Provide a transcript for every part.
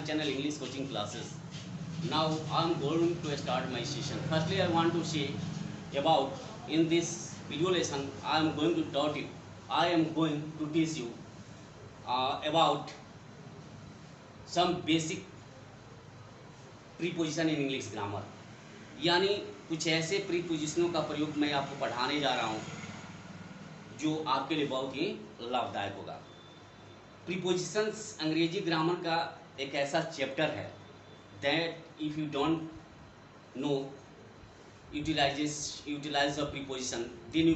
channel English coaching classes. Now I am going to start my session. Firstly, I want to say about in this video lesson I am going to teach you about some basic preposition in English grammar, यानी कुछ ऐसे प्रीपोजिशनों का प्रयोग मैं आपको पढ़ाने जा रहा हूँ जो आपके लिए बहुत ही लाभदायक होगा। प्रीपोजिशंस अंग्रेजी ग्रामर का एक ऐसा चैप्टर है that if you don't know utilize a preposition then you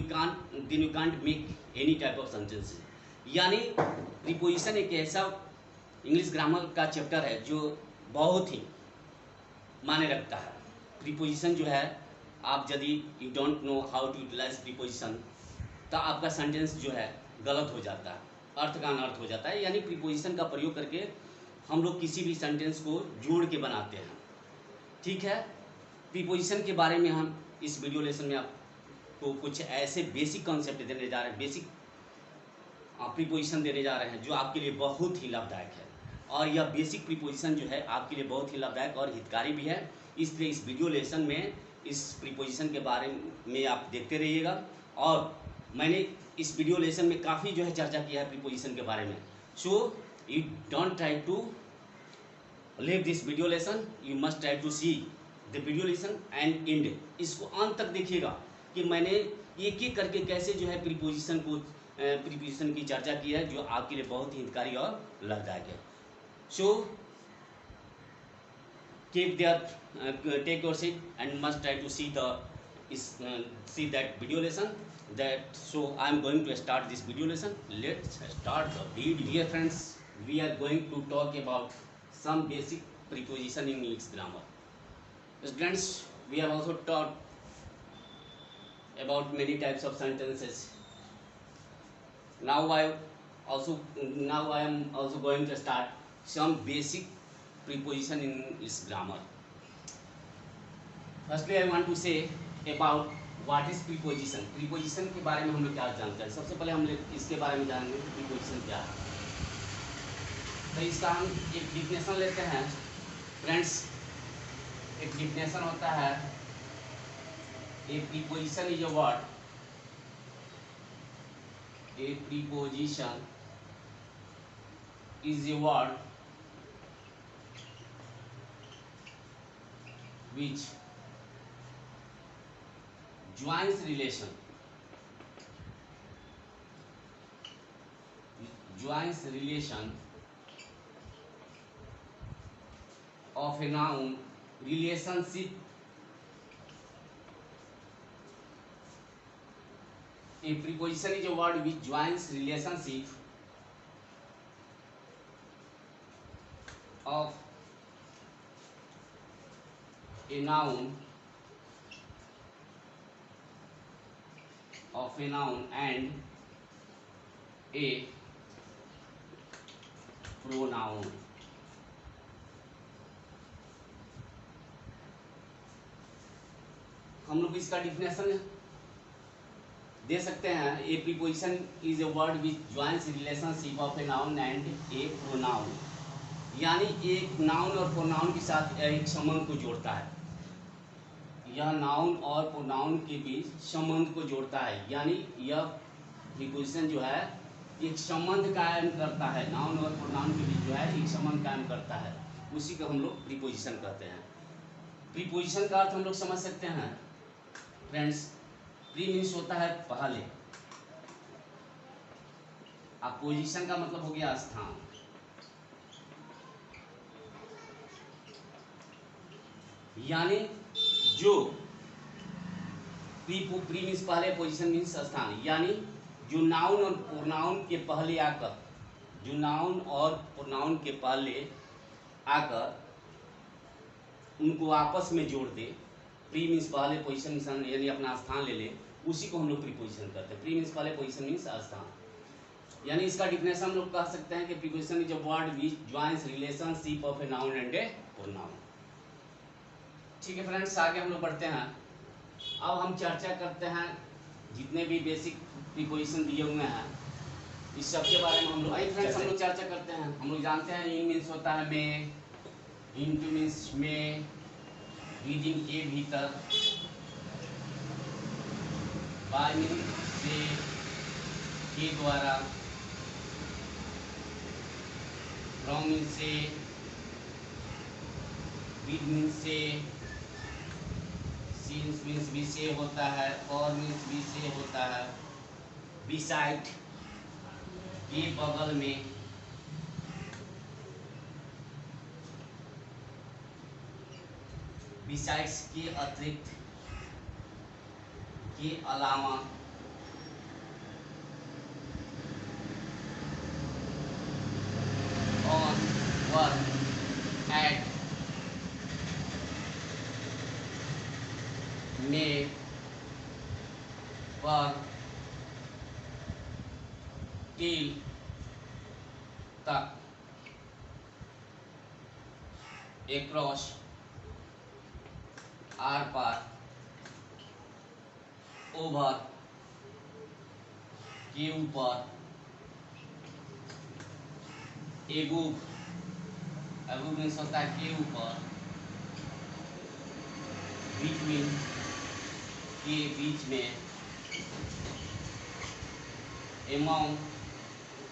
can't make any type of sentences. यानी प्रीपोजिशन एक ऐसा इंग्लिश ग्रामर का चैप्टर है जो बहुत ही माने रखता है। प्रीपोजिशन जो है, आप यदि you don't know how to utilize preposition तो आपका सेंटेंस जो है गलत हो जाता है, अर्थ का अनर्थ हो जाता है। यानी प्रीपोजिशन का प्रयोग करके हम लोग किसी भी सेंटेंस को जोड़ के बनाते हैं। ठीक है, प्रीपोजिशन के बारे में हम इस वीडियो लेसन में आपको कुछ ऐसे बेसिक कॉन्सेप्ट देने जा रहे हैं, बेसिक प्रीपोजिशन देने जा रहे हैं जो आपके लिए बहुत ही लाभदायक है। और यह बेसिक प्रीपोजिशन जो है आपके लिए बहुत ही लाभदायक और हितकारी भी है। इसलिए इस वीडियो लेसन में इस प्रीपोजिशन के बारे में आप देखते रहिएगा। और मैंने इस वीडियो लेसन में काफ़ी जो है चर्चा किया है प्रीपोजिशन के बारे में। So you don't try to leave this video lesson, you must try to see the video lesson and end. इसको अंत तक देखिएगा कि मैंने एक एक करके कैसे जो है प्रीपोजिशन की चर्चा की है जो आपके लिए बहुत ही हितकारी और लाभदायक है। So take your seat and must try to see that video lesson. So I am going to start this video lesson. Let's start the video. Dear friends, we are going to talk about some basic preposition in English grammar. Students, we have also taught about many types of sentences. Now I am also going to start some basic preposition in English grammar. Firstly, I want to say about what is preposition. Preposition के बारे में हम लोग क्या जानते हैं। सबसे पहले हम लोग इसके बारे में जानेंगे कि preposition क्या है। तो इसका हम एक डिफिनेशन लेते हैं फ्रेंड्स। एक डिफिनेशन होता है, a preposition is a word, a preposition is a word which joins relation of a noun relationship a preposition is a word which joins relationship of a noun and a pronoun. हम लोग इसका definition दे सकते हैं। ए preposition is a word which joins relationship of a noun and A pronoun. यानी एक noun और pronoun के साथ एक संबंध को जोड़ता है। यह नाउन और प्रोनाउन के बीच संबंध को जोड़ता है। यानी यह प्रीपोजिशन जो है एक संबंध कायम करता है, नाउन और प्रोनाउन के बीच जो है एक संबंध कायम करता है, उसी को हम लोग प्रीपोजिशन कहते हैं। प्रीपोजिशन का अर्थ हम लोग समझ सकते हैं फ्रेंड्स। प्री मीन्स होता है पहले, अब पोजिशन का मतलब हो गया स्थान। यानी जो प्री मीन्स पहले, पोजीशन मीन्स स्थान। यानी जो नाउन और प्रोनाउन के पहले आकर, उनको आपस में जोड़ दे। प्री मीन्स पहले, पोजीशन मीन्स यानी अपना स्थान ले ले, उसी को हम लोग प्रीपोजिशन करते हैं। प्री मीन्स पहले, पोजीशन मीन्स स्थान। यानी इसका डिफिनेशन हम लोग कह सकते हैं कि preposition is a word which joins relationship of a noun and A pronoun. ठीक है फ्रेंड्स, आगे हम लोग बढ़ते हैं। अब हम चर्चा करते हैं जितने भी बेसिक प्रीपोजिशन दिए हुए हैं इस सब के बारे में हम लोग चर्चा करते हैं। हम लोग जानते हैं इन मीन्स होता है मे, इनटू मीन्स में, विद इन के भीतर, बाय मीन्स से, के द्वारा, फ्रॉम मीन्स से, विद मीन्स से, सिंस मीन्स भी से होता है, और मीन्स भी से होता है, बिसाइड के बगल में, बिसाइड्स के अतिरिक्त, के अलावा, ऑन, पर, एट, में, पर, टिल, तक, एक्रॉस, आर पार, ओवर, के ऊपर, एगूब, एगूब मीन्स होता है के ऊपर, बिटवीन, के बीच में, एमॉन्ग,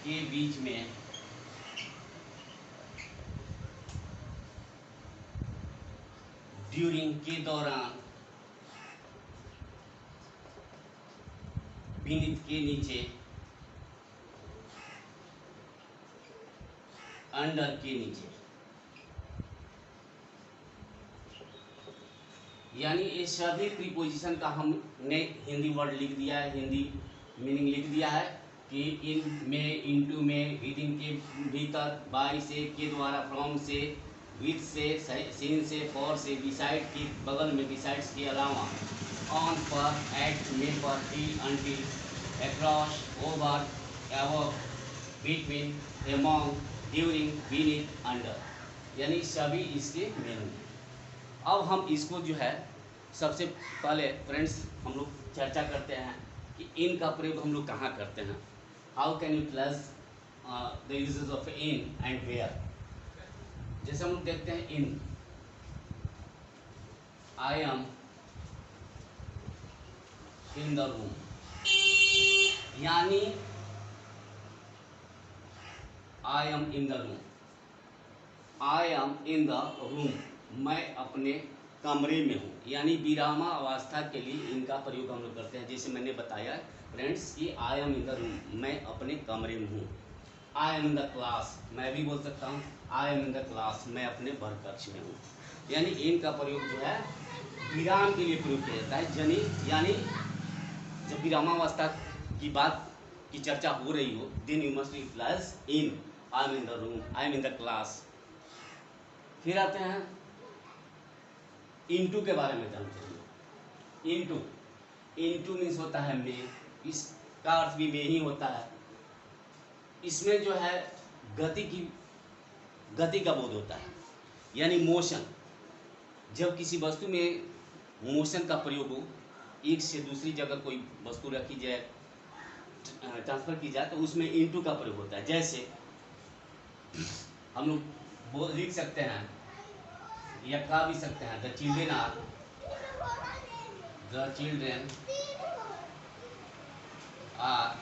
के बीच में, ड्यूरिंग, के दौरान, बीनीथ, के नीचे, अंडर, के नीचे। यानी ये सभी प्रीपोजिशन का हमने हिंदी वर्ड लिख दिया है, हिंदी मीनिंग लिख दिया है कि इन में, इनटू में, विद इन के भीतर, बाय से, के द्वारा, फ्रॉम से, विथ से, सीन से, फॉर से, बिसाइड के बगल में, बिसाइड्स के अलावा, ऑन पर, एट में, पर, till, until, across, over, above, between, among, during, beneath, under, यानी सभी इसके मीनिंग। अब हम इसको जो है सबसे पहले फ्रेंड्स हम लोग चर्चा करते हैं कि इन का प्रयोग हम लोग कहाँ करते हैं। How can you plus the uses of in and where. जैसे हम लोग देखते हैं in, I am in the room, यानी I am in the room, I am in the room, मैं अपने कमरे में हूँ, यानी विरामा अवस्था के लिए इनका प्रयोग हम लोग करते हैं। जैसे मैंने बताया फ्रेंड्स कि आई एम इन द रूम, मैं अपने कमरे में हूँ। आई एम इन द क्लास, मैं भी बोल सकता हूँ आई एम इन द क्लास, मैं अपने वर्ग कक्ष में हूँ। यानी इनका प्रयोग जो है विराम के लिए प्रयोग किया जाता है। यानी जब विरामावस्था की बात की चर्चा हो रही हो, then you must plus in, I am in the room, I am in the class. फिर आते हैं इनटू के बारे में जानते हैं। इनटू, इनटू मीन्स होता है में, इसका अर्थ भी में ही होता है। इसमें जो है गति का बोध होता है, यानी मोशन। जब किसी वस्तु में मोशन का प्रयोग हो, एक से दूसरी जगह कोई वस्तु रखी जाए, ट्रांसफर की जाए, तो उसमें इनटू का प्रयोग होता है। जैसे हम लोग लिख सकते हैं या कह भी सकते हैं the children are, the children are,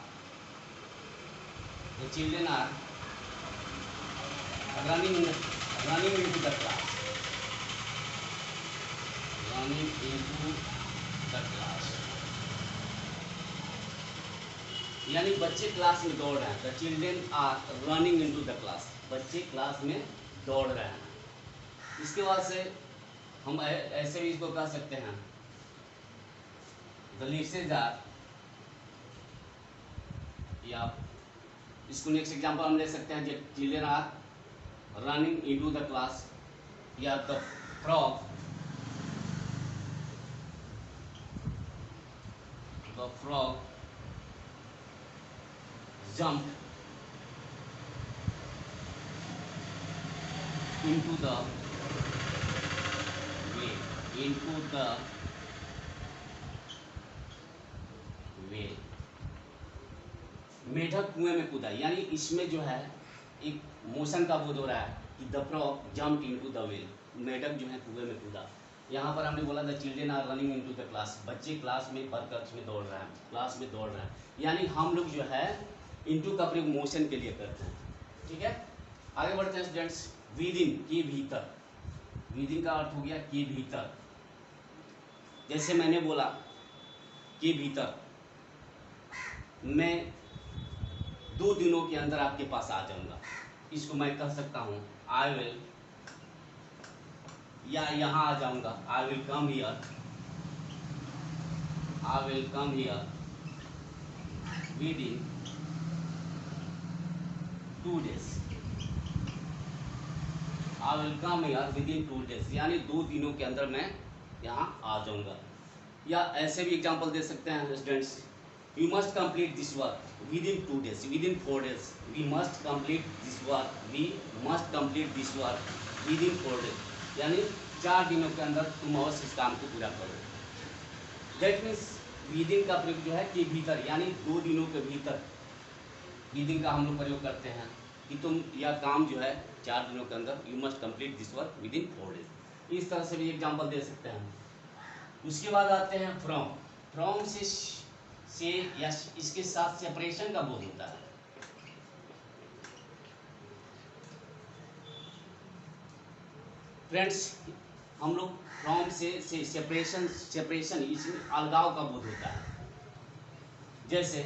the children are running into the class, running into the class, यानी बच्चे क्लास में दौड़ रहे हैं। The children are running into the class, बच्चे क्लास में दौड़ रहे हैं। इसके बाद से हम ऐसे भी इसको कह सकते हैं द लिटिल आर, या इसको नेक्स्ट एग्जांपल हम ले सकते हैं the children are running into the class, या the frog, the frog jump into the well, into the well, मेढक कुएं में कूदा। यानी इसमें जो है एक मोशन का बोध हो रहा है, कि the frog jumped into the well, मेढक जो है कुएं में कूदा। यहाँ पर हमने बोला the children are running into the class, बच्चे क्लास में वर्कर्स में दौड़ रहे हैं, क्लास में दौड़ रहे हैं। यानी हम लोग जो है इनटू का प्रयोग मोशन के लिए करते हैं। ठीक है, आगे बढ़ते हैं स्टूडेंट्स। विद इन के भीतर, विद इन का अर्थ हो गया के भीतर। जैसे मैंने बोला के भीतर, मैं 2 दिनों के अंदर आपके पास आ जाऊंगा, इसको मैं कह सकता हूँ आई विल, या यहाँ आ जाऊंगा I will come here, I will come here with in 2 days, I will come here with in 2 days, यानी 2 दिनों के अंदर मैं यहाँ आ जाऊंगा। या ऐसे भी एग्जांपल दे सकते हैं students, you must complete this work with in 2 days, with in 4 days, we must complete this work, we must complete this work with in 4 days, यानी 4 दिनों के अंदर तुम अवश्य इस काम को पूरा करो। दैट मीन्स विद इन का प्रयोग जो है कि भीतर, यानी 2 दिनों के भीतर विद इन का हम लोग प्रयोग करते हैं कि तुम यह काम जो है 4 दिनों के अंदर, you must complete this work with in 4 days। इस तरह से भी एग्जाम्पल दे सकते हैं। उसके बाद आते हैं फ्रॉम। फ्रॉम से या इसके साथ सेपरेशन का बोध होता है। फ्रेंड्स, हम लोग फ्रॉम से सेपरेशन इसमें अलगाव का बोध होता है। जैसे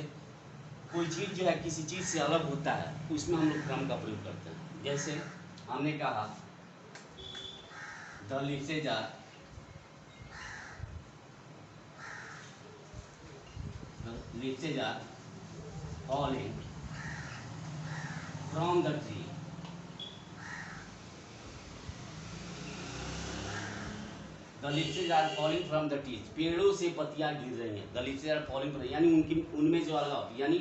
कोई चीज़ जो है किसी चीज़ से अलग होता है, उसमें हम लोग फ्रॉम का प्रयोग करते हैं। जैसे हमने कहा the leafage are falling from the tree, the leaves are falling from the trees, पेड़ों से पत्तियां गिर रही हैं। the leaves are falling from, यानी उनमें जो अलगाव, यानी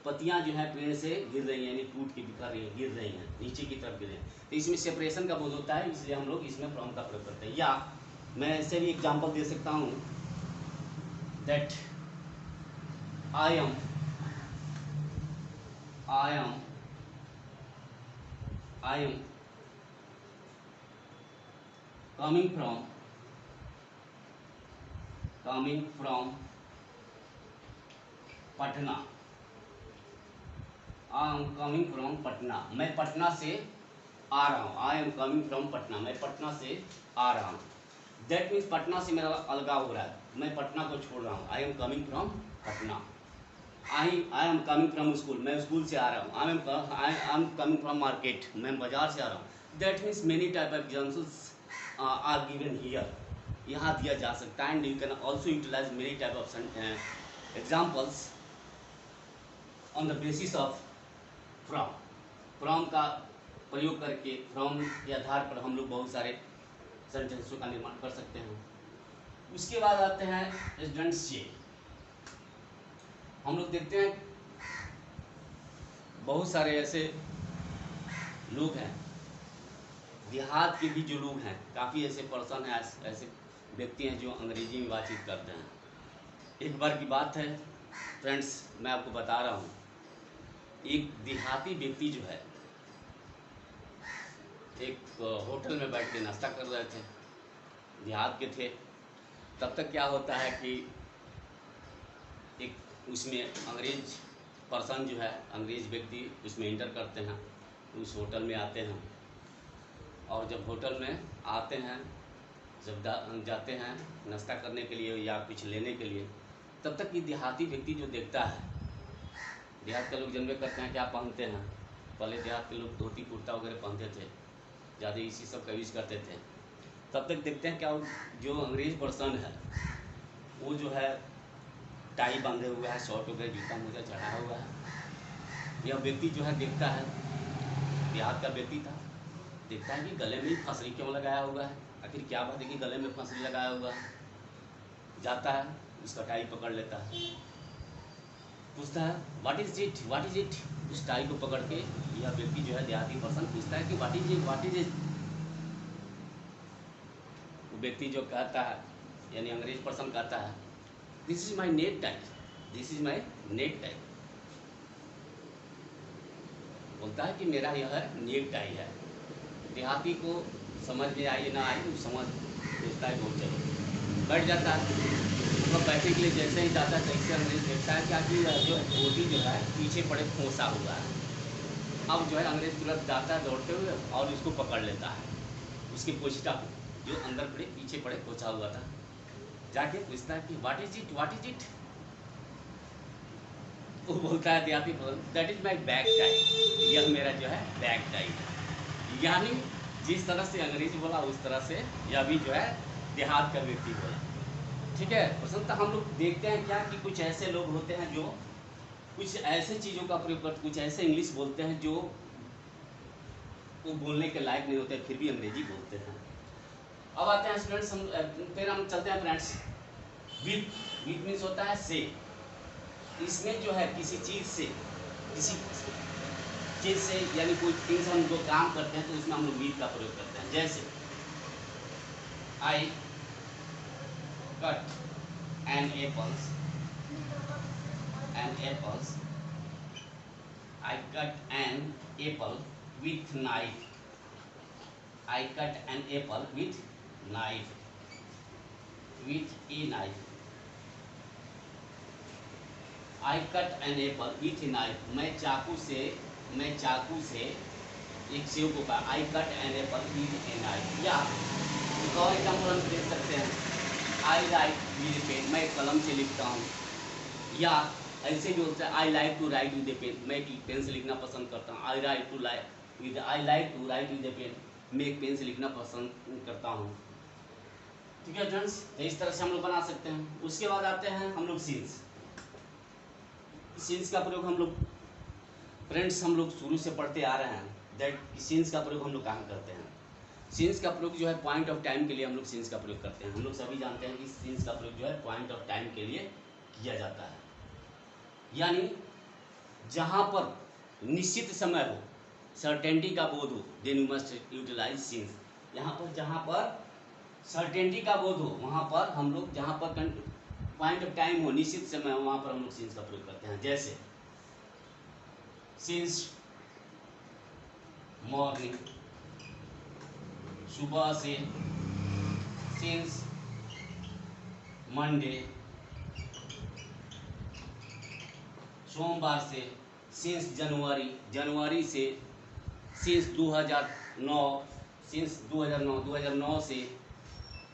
पत्तियां जो है पेड़ से गिर रही हैं, यानी टूट के बिखर रही हैं, गिर रही हैं, नीचे की तरफ गिर रही हैं। तो इसमें सेपरेशन का बोध होता है, इसलिए हम लोग इसमें फ्रॉम का प्रयोग करते हैं। या मैं ऐसे भी एग्जाम्पल दे सकता हूँ that I am coming from Patna, I am coming from Patna, मैं पटना से आ रहा हूँ। I am coming from Patna, मैं पटना से आ रहा हूँ। That means पटना से मेरा अलगाव हो रहा है, मैं पटना को छोड़ रहा हूँ। I am coming from Patna. I am coming from school, मैं स्कूल से आ रहा हूँ। I am coming from market, मैं बाजार से आ रहा हूँ। That means many type of examples are given here, यहाँ दिया जा सकता है। And you can also utilize many type of examples on the basis of from। from का प्रयोग करके, from के आधार पर हम लोग बहुत सारे सेंटेंसों का निर्माण कर सकते हैं। उसके बाद आते हैं स्टूडेंट्स से। हम लोग देखते हैं बहुत सारे ऐसे लोग हैं, देहात के भी जो लोग हैं, काफ़ी ऐसे पर्सन हैं, ऐसे व्यक्ति हैं जो अंग्रेजी में बातचीत करते हैं। एक बार की बात है फ्रेंड्स, मैं आपको बता रहा हूँ, एक देहाती व्यक्ति जो है एक होटल में बैठ के नाश्ता कर रहे थे, देहात के थे। तब तक क्या होता है कि एक उसमें अंग्रेज पर्सन जो है, अंग्रेज व्यक्ति उसमें इंटर करते हैं, उस होटल में आते हैं। और जब होटल में आते हैं, जब जाते हैं नाश्ता करने के लिए या कुछ लेने के लिए, तब तक ये देहाती व्यक्ति जो देखता है, देहात के लोग जनवे करते हैं क्या पहनते हैं, पहले देहात के लोग धोती कुर्ता वगैरह पहनते थे, ज़्यादा इसी सब का यूज़ करते थे। तब तक देखते हैं क्या जो अंग्रेज पर्सन है वो जो है टाई बांधे हुआ है, शॉर्ट वगैरह जूता मोजा चढ़ा हुआ है। यह व्यक्ति जो है देखता है, देहात का व्यक्ति था, देखता है कि गले में फंसरी क्यों लगाया हुआ है, आखिर क्या बात है कि गले में फंसरी लगाया हुआ है। जाता है, उसका टाई पकड़ लेता है, पूछता है व्हाट इज इट। उस टाई को पकड़ के यह व्यक्ति जो है देहाती पर्सन पूछता है कि व्हाट इज इट। वो व्यक्ति जो कहता है, यानी अंग्रेज पर्सन कहता है this is my neck tie. बोलता है कि मेरा यह नेक टाई है। देहाती को समझ में आए ना आए, वो समझ सोचता है बहुत चलो बैठ जाता है। मतलब बैठने के लिए जैसे ही जाता है तैसे अंग्रेज देखता है क्या कि जो है धोती जो है पीछे पड़े खोसा हुआ है। अब जो है अंग्रेज तुरंत जाता है दौड़ते हुए और उसको पकड़ लेता है, उसके पोछटा को जो अंदर पड़े पीछे पड़े खोसा हुआ था। जाके पूछता है कि what is it, what is it. वो बोलता है देहाती that is my bag tie, यह मेरा जो है बैग टाई है। यानी जिस तरह से अंग्रेज बोला उस तरह से यह भी जो है देहात का व्यक्ति बोला। ठीक है प्रसन्नता, हम लोग देखते हैं क्या कि कुछ ऐसे लोग होते हैं जो कुछ ऐसे चीज़ों का प्रयोग करते, कुछ ऐसे इंग्लिश बोलते हैं जो वो बोलने के लायक नहीं होते, फिर भी अंग्रेजी बोलते हैं। अब आते हैं स्टूडेंट्स, फिर हम चलते हैं फ्रेंड्स। विथ, विथ मीन्स होता है से। इसमें जो है किसी चीज़ से, किसी चीज़ से यानी कोई चीज़ हम जो काम करते हैं तो उसमें हम लोग विथ का प्रयोग करते हैं। जैसे I cut an apples, an apples, I cut an apple with knife. I cut an apple with knife. With a knife. I cut an apple with a knife. मैं चाकू से एक सेव को काटा। I cut an apple with a knife. या एक और example हम देख सकते हैं। I write with a pen. मैं कलम से लिखता हूँ। या ऐसे भी होता है I like to write with a pen, मैं पेन से लिखना पसंद करता हूँ। I like to write with a pen, मैं एक पेन से लिखना पसंद करता हूँ। ठीक है फ्रेंड्स, तो इस तरह से हम लोग बना सकते हैं। उसके बाद आते हैं हम लोग सीन्स। सीन्स का प्रयोग हम लोग फ्रेंड्स हम लोग शुरू से पढ़ते आ रहे हैं दैट सीन्स का प्रयोग हम लोग कहाँ करते हैं। सीन्स का प्रयोग जो है पॉइंट ऑफ टाइम के लिए हम लोग सीन्स का प्रयोग करते हैं। हम लोग सभी जानते हैं कि सीन्स का प्रयोग जो है पॉइंट ऑफ टाइम के लिए किया जाता है। यानी जहाँ पर निश्चित समय हो, सर्टेनिटी का बोध हो, then you must utilise since. यहाँ पर जहाँ पर सर्टेनिटी का बोध हो वहाँ पर हम लोग, जहाँ पर पॉइंट ऑफ टाइम हो, निश्चित समय हो, वहाँ पर हम लोग सीन्स का प्रयोग करते हैं। जैसे सीन्स मॉर्निंग, सुबह से, सीन्स मंडे, सोमवार से, सिंस जनवरी, जनवरी से, सिंस 2009, सिंस 2009 से।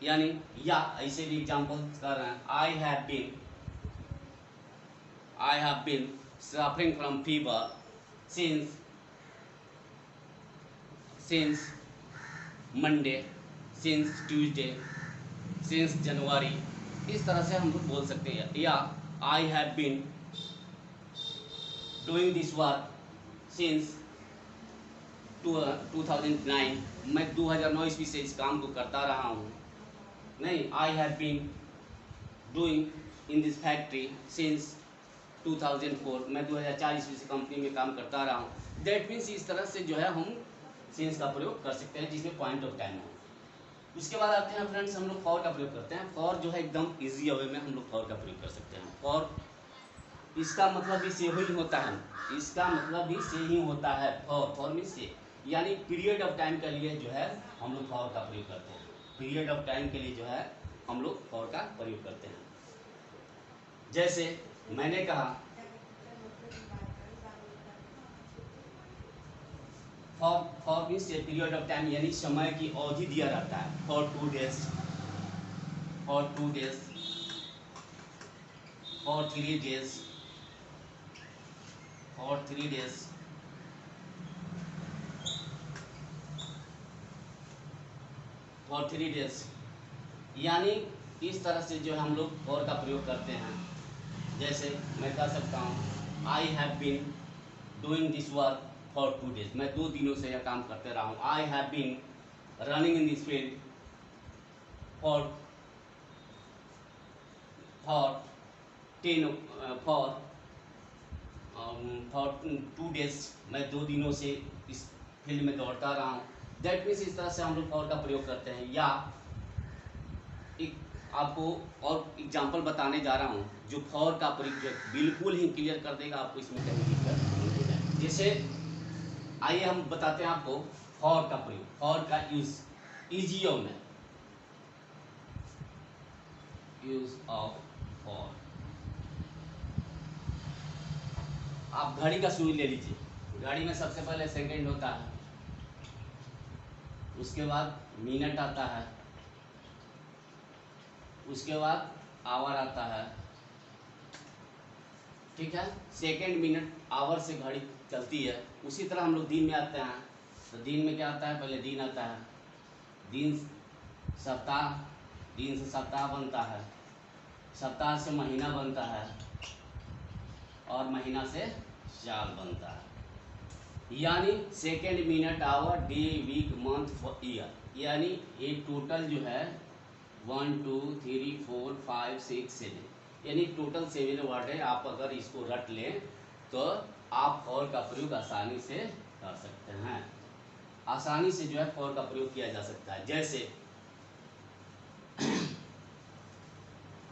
यानी या ऐसे भी एग्जाम्पल कर रहे हैं। I have been suffering from fever since Monday, since Tuesday, since January. इस तरह से हम लोग बोल सकते हैं। या I have been doing this work since 2009, मैं 2009 ईस्वी से इस काम को करता रहा हूँ। नहीं, I have been doing in this factory since 2004, मैं 2004 ईस्वी से कंपनी में काम करता रहा हूँ। दैट मीन्स इस तरह से जो है हम सिंस का प्रयोग कर सकते हैं जिसमें पॉइंट ऑफ टाइम हो। उसके बाद आते हैं फ्रेंड्स हम लोग फॉर का प्रयोग करते हैं। फॉर जो है एकदम ईजी वे में हम लोग फॉर का प्रयोग कर सकते हैं। फॉर इसका मतलब भी से ही होता है, इसका मतलब भी से ही होता है। फॉर मीन से, यानी पीरियड ऑफ टाइम के लिए जो है हम लोग फॉर का प्रयोग करते हैं। पीरियड ऑफ टाइम के लिए जो है हम लोग फॉर का प्रयोग करते हैं। जैसे मैंने कहा फॉर मीन से पीरियड ऑफ टाइम, यानी समय की अवधि दिया रहता है। For 2 days, for 2 days, for 3 days, और 3 days, और 3 days। यानी इस तरह से जो हम लोग फॉर का प्रयोग करते हैं। जैसे मैं कह सकता हूँ I have been doing this work for 2 days, मैं 2 दिनों से यह काम करते रहा हूँ। I have been running in this field for 2 days, मैं 2 दिनों से इस फील्ड में दौड़ता रहा हूँ। दैट मीन्स इस तरह से हम लोग फॉर का प्रयोग करते हैं। या एक आपको और एग्जांपल बताने जा रहा हूँ जो फॉर का प्रयोग बिल्कुल ही क्लियर कर देगा आपको, इसमें कहीं दिक्कत नहीं होगा। जैसे आइए हम बताते हैं आपको फॉर का प्रयोग, फॉर का यूज, इजियो में यूज ऑफ फॉर। आप घड़ी का सुई ले लीजिए, घड़ी में सबसे पहले सेकंड होता है, उसके बाद मिनट आता है, उसके बाद आवर आता है, ठीक है। सेकंड मिनट आवर से घड़ी चलती है। उसी तरह हम लोग दिन में आते हैं, तो दिन में क्या आता है, पहले दिन आता है, दिन सप्ताह, दिन से सप्ताह बनता है, सप्ताह से महीना बनता है, और महीना से साल बनता है। यानी second, minute, hour, day, week, month, year, यानी ये टोटल जो है 1 2 3 4 5 6 7, यानी टोटल 7 वर्ड है। आप अगर इसको रट लें तो आप फॉर का प्रयोग आसानी से कर सकते हैं, आसानी से जो है फॉर का प्रयोग किया जा सकता है। जैसे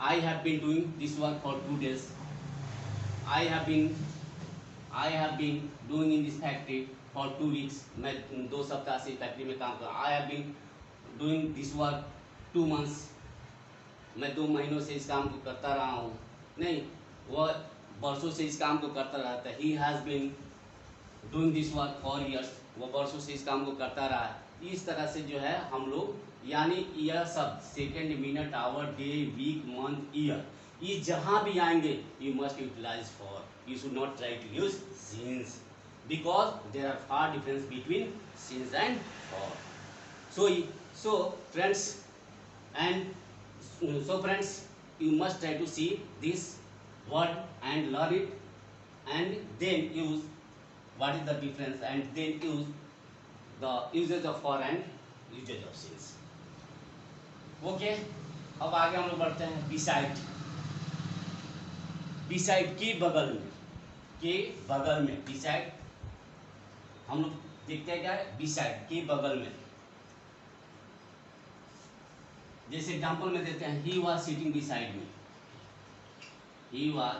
I have been doing this work for 2 days. I have been doing in this factory for 2 weeks. मैं 2 सप्ताह से फैक्ट्री में काम कर रहा हूँ। I have been doing this work 2 months. मैं 2 महीनों से इस काम को करता रहा हूँ। नहीं, वह वर्षों से इस काम को करता रहता है। He has been doing this work for years. वो वर्षों से इस काम को करता रहा है। इस तरह से जो है हम लोग, यानी यह सब second, minute, hour, day, week, month, year, ये जहाँ भी आएंगे you must utilise for, you should not try to use since, because there are far difference between since and for. So friends, you must try to see this word and learn it, and then use what is the difference, and then use the usage of for and usage of since. Okay, अब आगे हम लोग बढ़ते हैं। Beside, beside के बगल में, के बगल में, बिसाइड हम लोग देखते हैं क्या है, बिसाइड के बगल में। जैसे एग्जांपल में देते हैं, he was sitting beside me, he was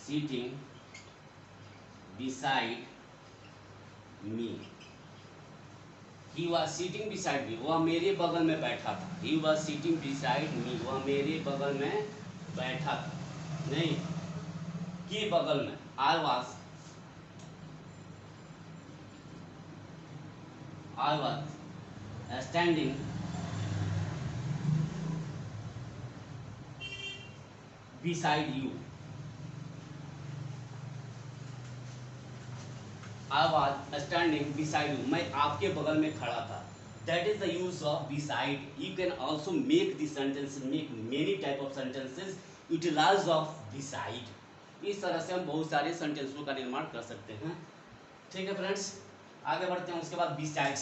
sitting beside me, he was sitting beside me, वह मेरे बगल में बैठा था। He was sitting beside me, वह मेरे बगल में बैठा था। नहीं, के बगल में, I was standing beside you, I was standing beside you, मैं आपके बगल में खड़ा था। That is the use of beside. You can also make the sentence, make many type of sentences utilize of beside. इस तरह से हम बहुत सारे सेंटेंसों का निर्माण कर सकते हैं। ठीक है फ्रेंड्स, आगे बढ़ते हैं। उसके बाद besides,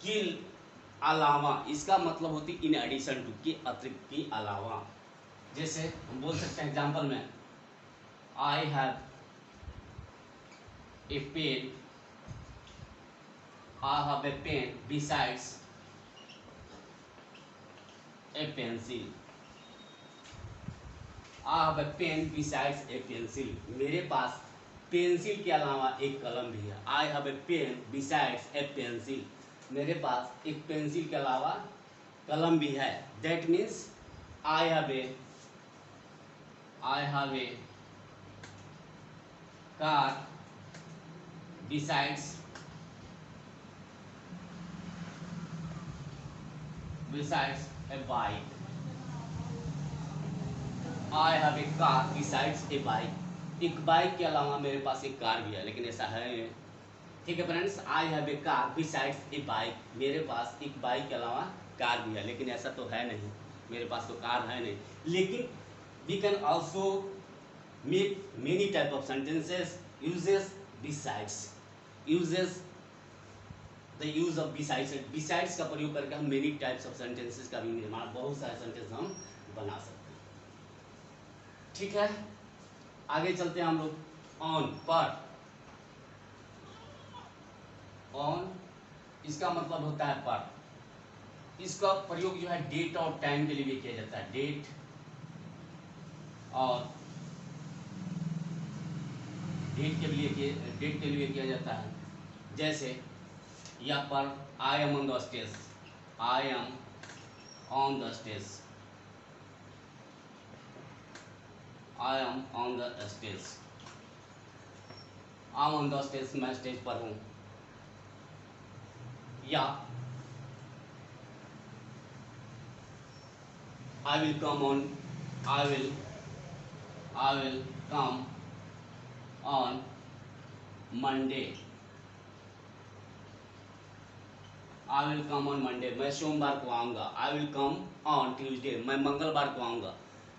के अलावा, इसका मतलब होती इन एडिशन टू, के अतिरिक्त, के अलावा। जैसे हम बोल सकते हैं एग्जाम्पल में, I have a pen, I have a pen besides a pencil. I have a pen besides a pencil. मेरे पास पेंसिल के अलावा एक कलम भी है। I have a pen besides a pencil. मेरे पास एक पेंसिल के अलावा कलम भी है। That means I have a car besides a bike. I have a car besides a bike. एक बाइक के अलावा मेरे पास एक कार भी है, लेकिन ऐसा है। ठीक है friends, I have a car besides a bike. मेरे पास एक बाइक के अलावा कार भी है, लेकिन ऐसा तो है नहीं, मेरे पास तो कार है नहीं। लेकिन we can also make many type of sentences uses besides, uses the use of besides. besides का प्रयोग करके हम many types of sentences का भी निर्माण, बहुत सारे सेंटेंस हम बना सकते हैं। ठीक है, आगे चलते हैं हम लोग। ऑन, पर, ऑन इसका मतलब होता है पर। इसका प्रयोग जो है डेट और टाइम के लिए भी किया जाता है। डेट और डेट के लिए किया जाता है। जैसे यहाँ पर I am on the stage, I am on the stage, I am on the stage, I am on the stage, मैं स्टेज पर हूँ। या I will come on, I will come on Monday, I will come on Monday, मैं सोमवार को आऊँगा। I will come on Tuesday, मैं मंगलवार को आऊँगा।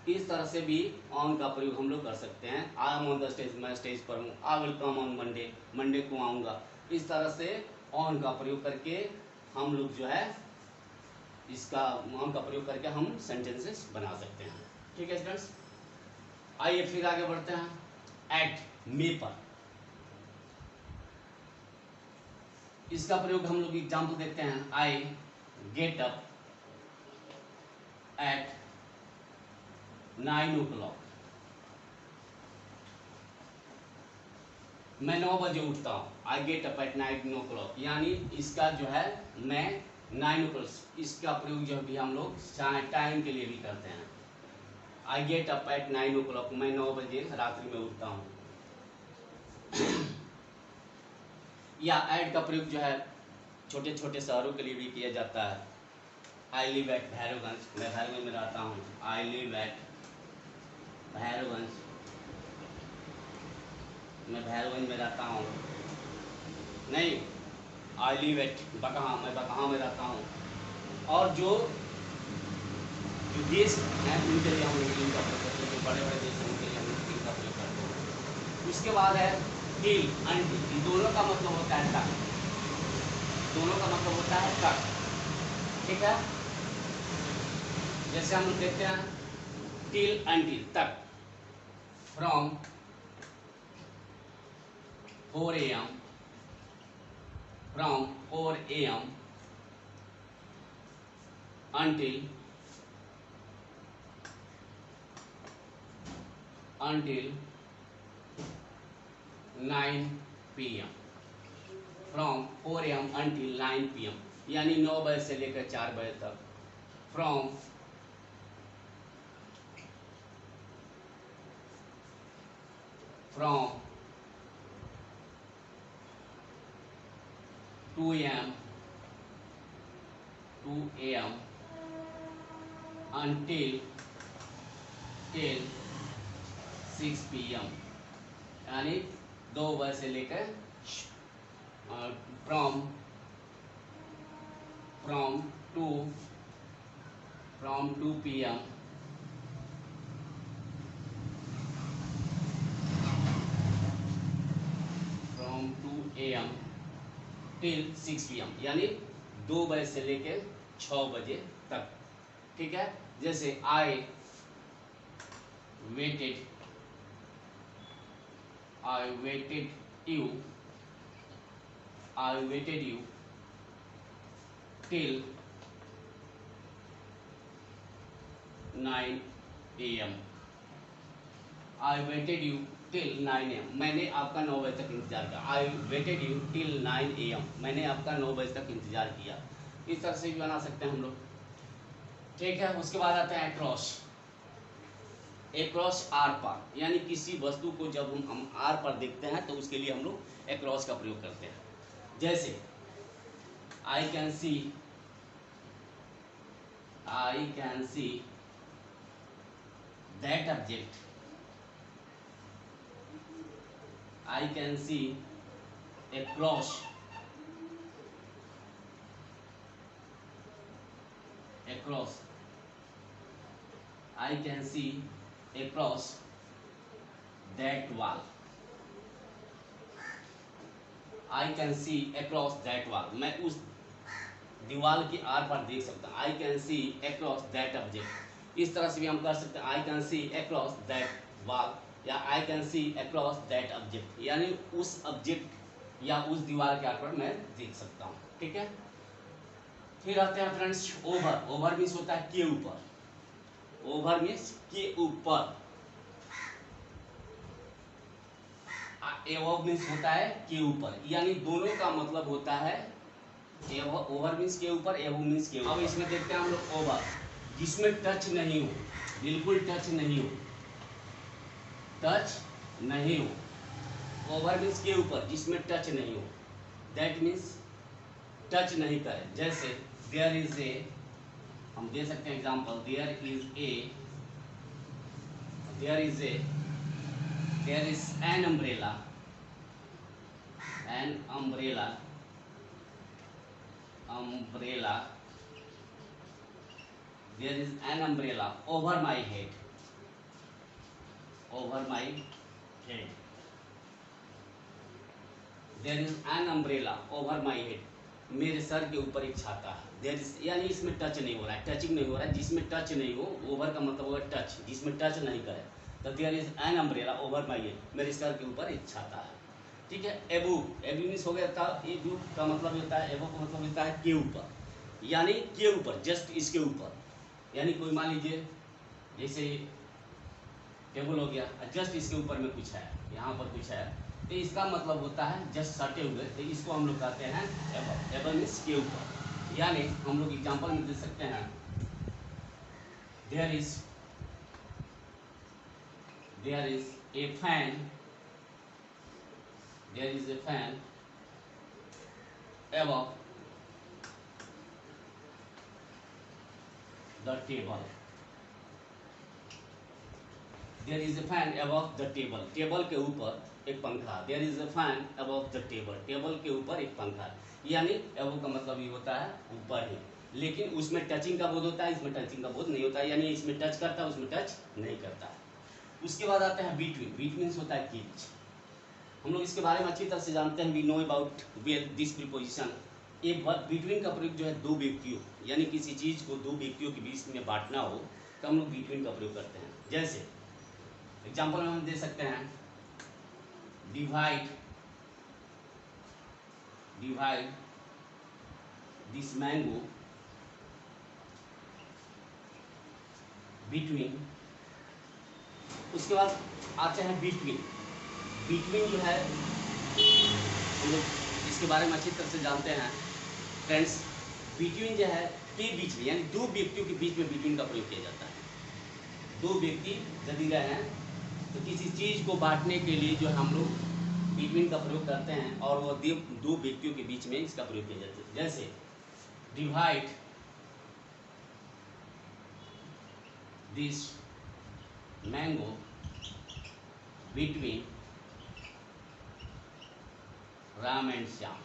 इस तरह से भी on का प्रयोग हम लोग कर सकते हैं। I am on the stage, मैं स्टेज पर हूँ। I will come on Monday, Monday को आऊँगा। इस तरह से on का प्रयोग करके हम लोग जो है इसका on का प्रयोग करके हम सेंटेंसेस बना सकते हैं। ठीक है स्टूडेंट्स, आइए फिर आगे बढ़ते हैं। एट, में पर, इसका प्रयोग हम लोग एग्जाम्पल देखते हैं। I get up at 9 o'clock, मैं 9 बजे उठता हूँ। I get up at 9 o'clock, यानी इसका जो है मैं 9 o'clock, इसका प्रयोग जो भी हम लोग टाइम के लिए भी करते हैं। I get up at 9 o'clock, मैं 9 बजे रात्रि में उठता हूँ। या एट का प्रयोग जो है छोटे छोटे शहरों के लिए भी किया जाता है। आई लिव एट भैरवगंज, मैं भैरवगंज में रहता हूँ। आई लिव एट भैरवगंज, मैं भैरवगंज में रहता हूँ। नहीं, आई लिव एट बकहा, मैं बकहा में रहता हूँ। और जो देश हैं उनके लिए हम लोग इनका प्रयोग करते हैं, जो बड़े बड़े देश हैं उनके लिए हम लोग इनका प्रयोग करते हैं। उसके बाद है टिल, अनटिल, दोनों का मतलब होता है तक, दोनों का मतलब होता है तक। ठीक है, जैसे हम लोग देखते हैं टिल अनटिल, तक। From 4 AM, from 4 AM until 9 PM, from 4 AM until 9 PM, यानी 9 बजे से लेकर 4 बजे तक। फ्रॉम 2 AM until 6 PM, यानी 2 बजे से लेकर from 2 PM from 2 AM till 6 PM, यानी 2 बजे से लेकर 6 बजे तक। ठीक है, जैसे I waited you till 9 AM, I waited you till 9 AM, मैंने आपका 9 बजे तक इंतजार किया। I waited you till 9 AM, मैंने आपका 9 बजे तक इंतजार किया। इस तरह से भी बना सकते हैं हम लोग। ठीक है, उसके बाद आता है अक्रॉस। अक्रॉस, आर पार, यानी किसी वस्तु को जब हम आर पर देखते हैं तो उसके लिए हम लोग अक्रॉस का प्रयोग करते हैं। जैसे I can see that object, I can see across I can see across that wall, I can see across that wall, मैं उस दीवार के आर पर देख सकता हूँ। I can see across that object, इस तरह से भी हम कर सकते हैं। I can see across that wall या I can see across that object, यानी उस ऑब्जेक्ट या उस दीवार के आर पर मैं देख सकता हूँ। ठीक है, फिर आते हैं फ्रेंड्स ओवर। ओवर मीन्स होता है के ऊपर, ओवर मीन्स के ऊपर। एबव मीन्स होता है के ऊपर, यानी दोनों का मतलब होता है ओवर मीन्स के ऊपर, एबव मीन्स के ऊपर। अब इसमें देखते हैं हम लोग ओवर, जिसमें टच नहीं हो, बिल्कुल टच नहीं हो, टच नहीं हो। ओवर मीन्स के ऊपर, जिसमें टच नहीं हो, दैट मीन्स टच नहीं करे। जैसे देयर इज ए, हम दे सकते हैं example, there is an umbrella, there is an umbrella over my head, there is an umbrella over my head, मेरे सर के ऊपर एक छाता है। there is यानी इसमें टच नहीं हो रहा है, टचिंग नहीं हो रहा है, जिसमें टच नहीं हो, ओवर का मतलब होगा टच, जिसमें टच नहीं करे, तो there is an umbrella over my head, मेरे सर के ऊपर एक छाता है। ठीक है। एबव मीन्स हो गया था, एबव का मतलब होता है, एबव का मतलब होता है के ऊपर, यानी के ऊपर, जस्ट इसके ऊपर, यानी कोई मान लीजिए जैसे टेबल हो गया, जस्ट इसके ऊपर में कुछ है, यहाँ पर कुछ है, तो इसका मतलब होता है जस्ट सटे हुए, तो इसको हम लोग कहते हैं एबव। एबव मीन्स के ऊपर। यानी हम लोग एग्जांपल में दे सकते हैं, there is a fan, there is a fan above the table, there is a fan above the table, table के ऊपर एक पंखा, there is a fan above the table, table के ऊपर एक पंखा। यानी अबव का मतलब ये होता है ऊपर ही, लेकिन उसमें टचिंग का बोध होता है, इसमें टचिंग का बोध नहीं होता है, यानी इसमें टच करता है, उसमें टच नहीं करता है। उसके बाद आते हैं बिटवीन, बीट मीन्स होता है बीच। हम लोग इसके बारे में अच्छी तरह से जानते हैं, we know about this preposition. एक बिटवीन का प्रयोग जो है दो व्यक्तियों, यानी किसी चीज को दो व्यक्तियों के बीच में बांटना हो, तो हम लोग बिटवीन का प्रयोग करते हैं। जैसे एग्जाम्पल में हम दे सकते हैं, डिवाइड दिस मैंगो बिटवीन। उसके बाद आते हैं बिटवीन। बिटवीन जो है हम लोग इसके बारे में अच्छी तरह से जानते हैं फ्रेंड्स। बिटवीन जो है के बीच में, यानी दो व्यक्तियों के बीच में बिटवीन का प्रयोग किया जाता है। दो व्यक्ति यदि रहे हैं तो किसी चीज को बांटने के लिए जो हम लोग बिटवीन का प्रयोग करते हैं, और वो दो व्यक्तियों के बीच में इसका प्रयोग किया जाता है। जैसे divide this mango between Ram and Shyam.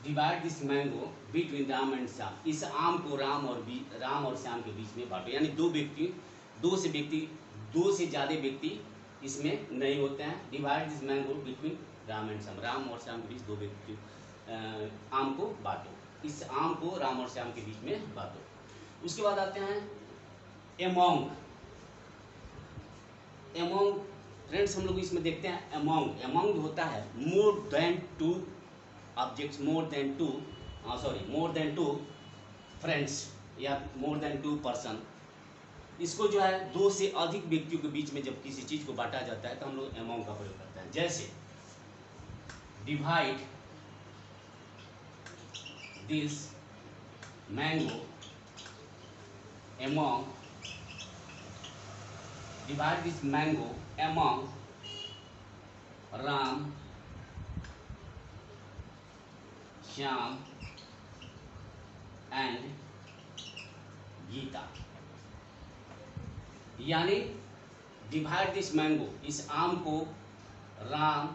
Divide this mango between Ram and Shyam, इस आम को राम और श्याम के बीच में बांटो। यानी दो से ज्यादा व्यक्ति इसमें नहीं होते हैं। Divide this mango between Ram and Shyam, Ram और श्याम के बीच दो व्यक्ति आम को बांटो, इस आम को राम और श्याम के बीच में बांटो। उसके बाद आते हैं एमोंग। एमोंग फ्रेंड्स हम लोग इसमें देखते हैं, एमोंग होता है more than two objects, more than two friends या मोर देन टू पर्सन। इसको जो है दो से अधिक व्यक्तियों के बीच में जब किसी चीज को बांटा जाता है तो हम लोग एमोंग का प्रयोग करते हैं। जैसे divide this mango among, divide this mango among Ram, Shyam and Gita. यानी डिवाइड दिस मैंगो, इस आम को राम,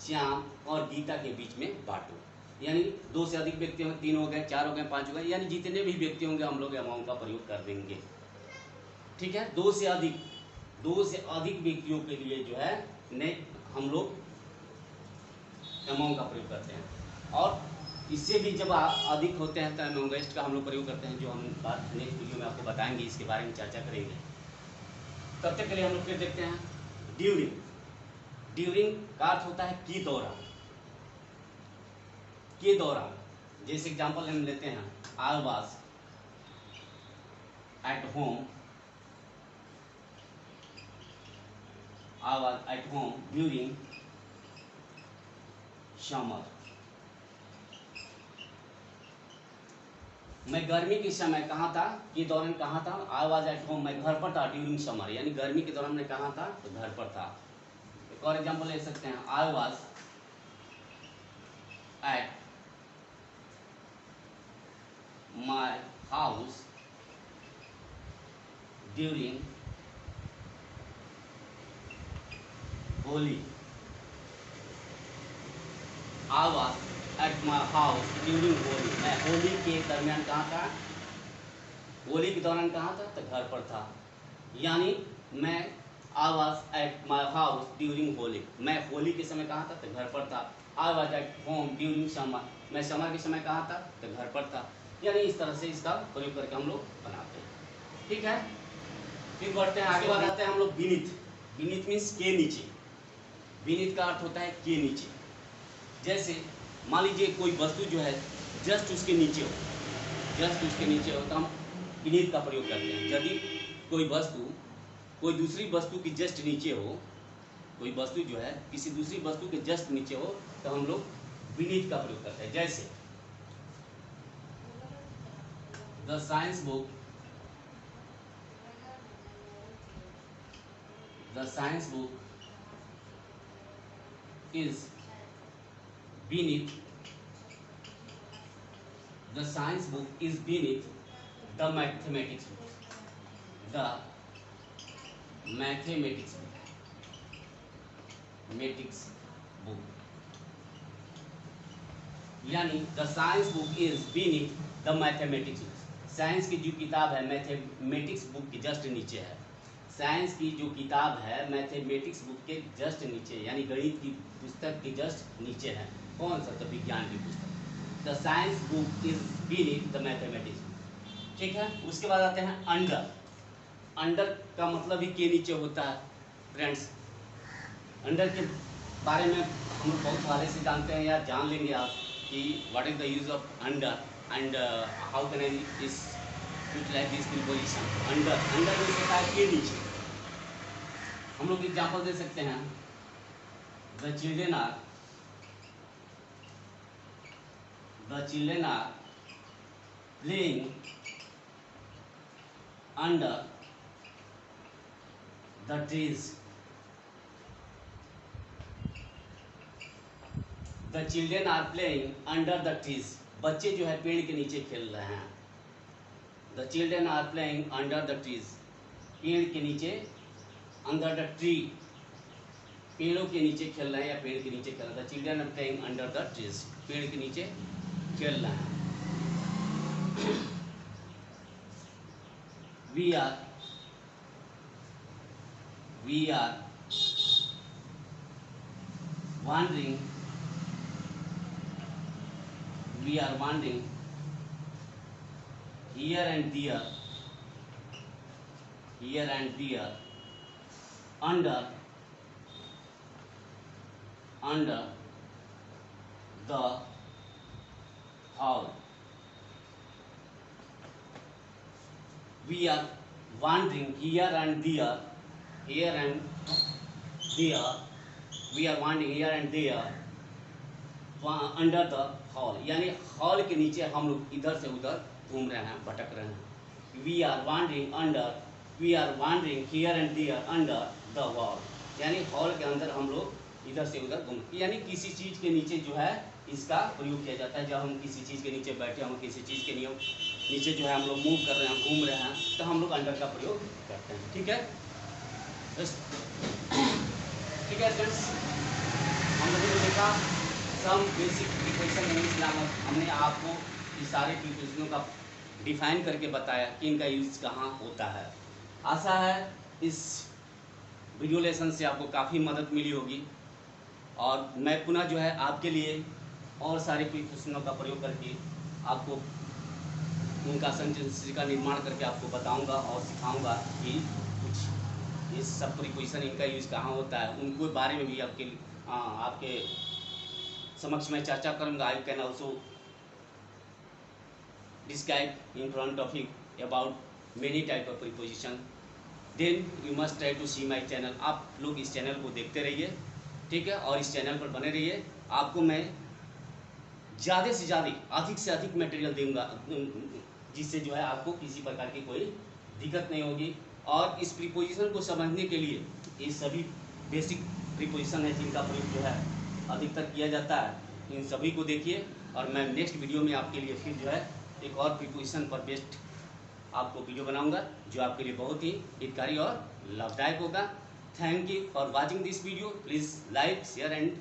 श्याम और गीता के बीच में बांटो। यानी दो से अधिक व्यक्ति होंगे, 3 हो गए, 4 हो गए, 5 हो गए, यानी जितने भी व्यक्ति होंगे हम लोग एमोंग का प्रयोग कर देंगे। ठीक है। दो से अधिक व्यक्तियों के लिए जो है हम लोग एमोंग का प्रयोग करते हैं। और इससे भी जब अधिक होते हैं तो एमोंगेस्ट का हम लोग प्रयोग करते हैं, जो हम बात नेक्स्ट वीडियो में आपको बताएंगे, इसके बारे में चर्चा करेंगे। तब तक के लिए हम लोग फिर देखते हैं ड्यूरिंग। ड्यूरिंग का अर्थ होता है के दौरान। जैसे एग्जांपल हम लेते हैं, I was at home I was at home during summer. मैं गर्मी के समय कहाँ था के दौरान कहाँ था? आई वॉज एट होम, मैं घर पर था ड्यूरिंग समर, यानी गर्मी के दौरान मैं कहाँ था? तो घर पर था। एक और एग्जाम्पल ले सकते हैं, I was at my house during Holi. I was at my house during Holi, मैं होली के दरमियान कहाँ था? होली के दौरान कहाँ था? तो घर पर था। यानी मैं I was at my house during Holi, मैं होली के समय कहाँ था? तो घर पर था। I was at home during summer, मैं समर के समय कहाँ था? तो घर पर था। यानी इस तरह से इसका प्रयोग करके हम लोग बनाते हैं। ठीक है, फिर बढ़ते हैं आगे, बढ़ाते हैं हम लोग बीनीथ। बीनीथ मीन्स के नीचे। बीनीथ का अर्थ होता है के नीचे। जैसे मान लीजिए कोई वस्तु जो है जस्ट उसके नीचे हो, जस्ट उसके नीचे हो तो हम बीनीथ का प्रयोग करते हैं। यदि कोई वस्तु कोई दूसरी वस्तु की जस्ट नीचे हो, कोई वस्तु जो है किसी दूसरी वस्तु के जस्ट नीचे हो तो हम लोग बीनीथ का प्रयोग करते हैं। जैसे the science book, the science book is beneath, the science book is beneath the mathematics book, the mathematics book, यानी the science book is beneath the mathematics book। Science की जो किताब है मैथमेटिक्स बुक के जस्ट नीचे है। Science की जो किताब है मैथमेटिक्स बुक के जस्ट नीचे, यानी गणित की पुस्तक के जस्ट नीचे है। कौन सा? तो विज्ञान की पुस्तक। The science book is beneath the mathematics book. ठीक है, उसके बाद आते हैं अंडर। अंडर का मतलब ही के नीचे होता है। फ्रेंड्स, अंडर के बारे में हम लोग बहुत पहले से जानते हैं या जान लेंगे आप कि what is the use of under and how can I इस utilise this preposition. Under, under means होता है के नीचे। हम लोग एग्जाम्पल दे सकते हैं, the children are playing under the trees. The children are playing under the trees, बच्चे जो है पेड़ के नीचे खेल रहे हैं। The children are playing under the trees, पेड़ के नीचे, अंडर द ट्री, पेड़ों के नीचे खेल रहे हैं या पेड़ के नीचे खेल रहे हैं। The children are playing under the trees, पेड़ के नीचे खेल रहे हैं। We are wandering, we are wandering here and there, here and there, under the hall. We are wandering here and there, here and there, we are wandering here and there under the hall, यानी hall के नीचे हम लोग इधर से उधर घूम रहे हैं, भटक रहे हैं। We are wandering here and there under the wall, यानी हॉल के अंदर हम लोग इधर से उधर घूम, यानी किसी चीज़ के नीचे जो है इसका प्रयोग किया जाता है। जब हम किसी चीज़ के नीचे बैठे, हम किसी चीज़ के नीचे जो है हम लोग मूव कर रहे हैं, घूम रहे हैं, तो हम लोग अंडर का प्रयोग करते हैं। ठीक है, ठीक है फ्रेंड्स, हम लोगों ने देखा some basic preposition English grammar. हमने आपको ये सारे प्रीपोजिशनों का डिफाइन करके बताया कि इनका यूज कहाँ होता है। आशा है इस वीडियो लेसन से आपको काफ़ी मदद मिली होगी, और मैं पुनः जो है आपके लिए और सारे प्रीपोजिशनों का प्रयोग करके आपको उनका सेंटेंस का निर्माण करके आपको बताऊंगा और सिखाऊंगा कि कुछ ये सब प्रीपोजिशन इनका यूज कहाँ होता है, उनको बारे में भी आपके समक्ष में चर्चा करूंगा। I can also describe in front of you about many type of preposition then you must try to see my channel. आप लोग इस चैनल को देखते रहिए, ठीक है, और इस चैनल पर बने रहिए। आपको मैं ज़्यादा से ज़्यादा, अधिक से अधिक मटेरियल दूंगा, जिससे जो है आपको किसी प्रकार की कोई दिक्कत नहीं होगी। और इस प्रीपोजिशन को समझने के लिए ये सभी बेसिक प्रीपोजिशन है जिनका प्रयोग जो है अधिकतर किया जाता है, इन सभी को देखिए। और मैं नेक्स्ट वीडियो में आपके लिए फिर जो है एक और प्रीपोजिशन पर बेस्ड आपको वीडियो बनाऊंगा, जो आपके लिए बहुत ही हितकारी और लाभदायक होगा। Thank you for watching this video. Please like, share and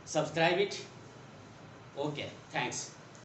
subscribe it. Okay, thanks.